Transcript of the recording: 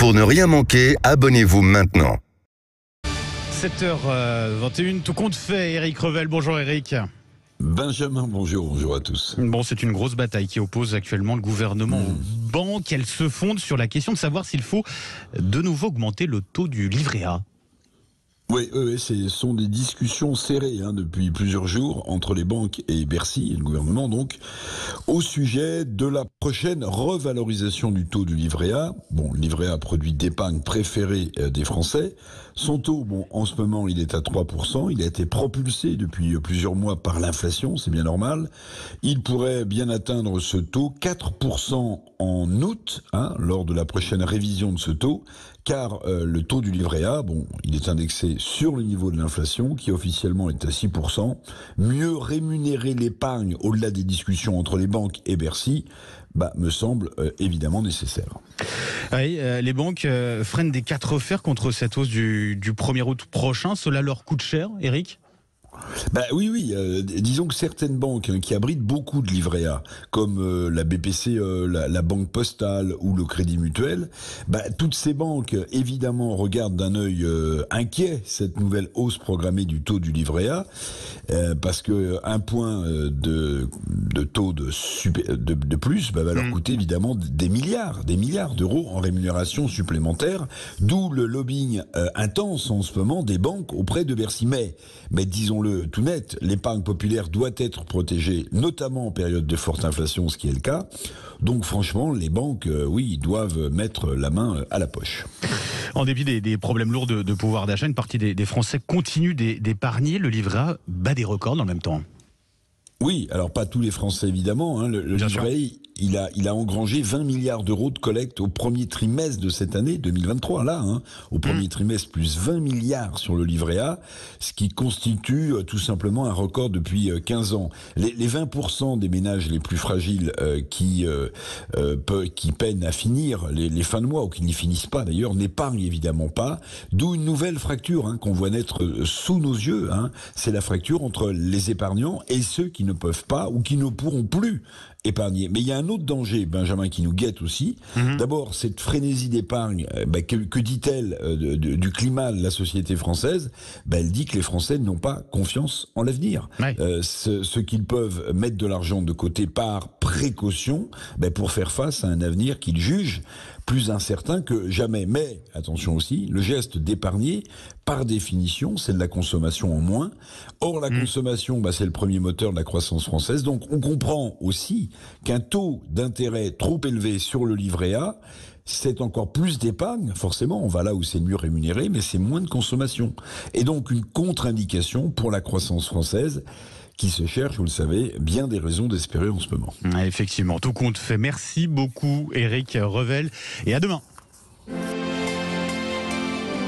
Pour ne rien manquer, abonnez-vous maintenant. 7h21, tout compte fait. Éric Revel, bonjour Éric. Benjamin, bonjour à tous. Bon, c'est une grosse bataille qui oppose actuellement le gouvernement aux banques. Elle se fonde sur la question de savoir s'il faut de nouveau augmenter le taux du livret A. Oui, ce sont des discussions serrées depuis plusieurs jours entre les banques et Bercy, et le gouvernement donc, au sujet de la prochaine revalorisation du taux du livret A. Bon, le livret A, produit d'épargne préféré des Français. Son taux, en ce moment, il est à 3%. Il a été propulsé depuis plusieurs mois par l'inflation, c'est bien normal. Il pourrait bien atteindre ce taux 4% en août, lors de la prochaine révision de ce taux, car le taux du livret A, il est indexé sur le niveau de l'inflation, qui officiellement est à 6%. Mieux rémunérer l'épargne au-delà des discussions entre les banques et Bercy, me semble évidemment nécessaire. Oui, les banques freinent des quatre fers contre cette hausse du 1er août prochain. Cela leur coûte cher, Éric ? Oui. Disons que certaines banques qui abritent beaucoup de livrets A, comme la BPCE, la Banque Postale ou le Crédit Mutuel, toutes ces banques, évidemment, regardent d'un œil inquiet cette nouvelle hausse programmée du taux du livret A, parce que un point de taux de plus va leur coûter évidemment des milliards d'euros en rémunération supplémentaire, d'où le lobbying intense en ce moment des banques auprès de Bercy. Mais disons-le tout net, l'épargne populaire doit être protégée, notamment en période de forte inflation, ce qui est le cas. Donc franchement, les banques, doivent mettre la main à la poche. En dépit des problèmes lourds de pouvoir d'achat, une partie des Français continuent d'épargner. Le livret A bat des records dans le même temps. Oui, alors pas tous les Français évidemment. Le livret A, il a engrangé 20 milliards d'euros de collecte au premier trimestre de cette année 2023. Au premier trimestre, plus 20 milliards sur le livret A, ce qui constitue tout simplement un record depuis 15 ans. Les 20% des ménages les plus fragiles qui peinent à finir les fins de mois, ou qui n'y finissent pas d'ailleurs, n'épargnent évidemment pas. D'où une nouvelle fracture qu'on voit naître sous nos yeux. C'est la fracture entre les épargnants et ceux qui ne peuvent pas ou qui ne pourront plus épargner. Mais il y a un autre danger, Benjamin, qui nous guette aussi. D'abord, cette frénésie d'épargne, que dit-elle du climat de la société française ? Elle dit que les Français n'ont pas confiance en l'avenir. Ouais. Ce qu'ils peuvent mettre de l'argent de côté par précaution, pour faire face à un avenir qu'ils jugent plus incertain que jamais. Mais, attention aussi, le geste d'épargner, par définition, c'est de la consommation en moins. Or, la consommation, c'est le premier moteur de la croissance française. Donc, on comprend aussi qu'un taux d'intérêt trop élevé sur le livret A, c'est encore plus d'épargne. Forcément, on va là où c'est mieux rémunéré, mais c'est moins de consommation. Et donc, une contre-indication pour la croissance française, qui se cherche, vous le savez, bien des raisons d'espérer en ce moment. Effectivement, tout compte fait. Merci beaucoup, Éric Revel, et à demain.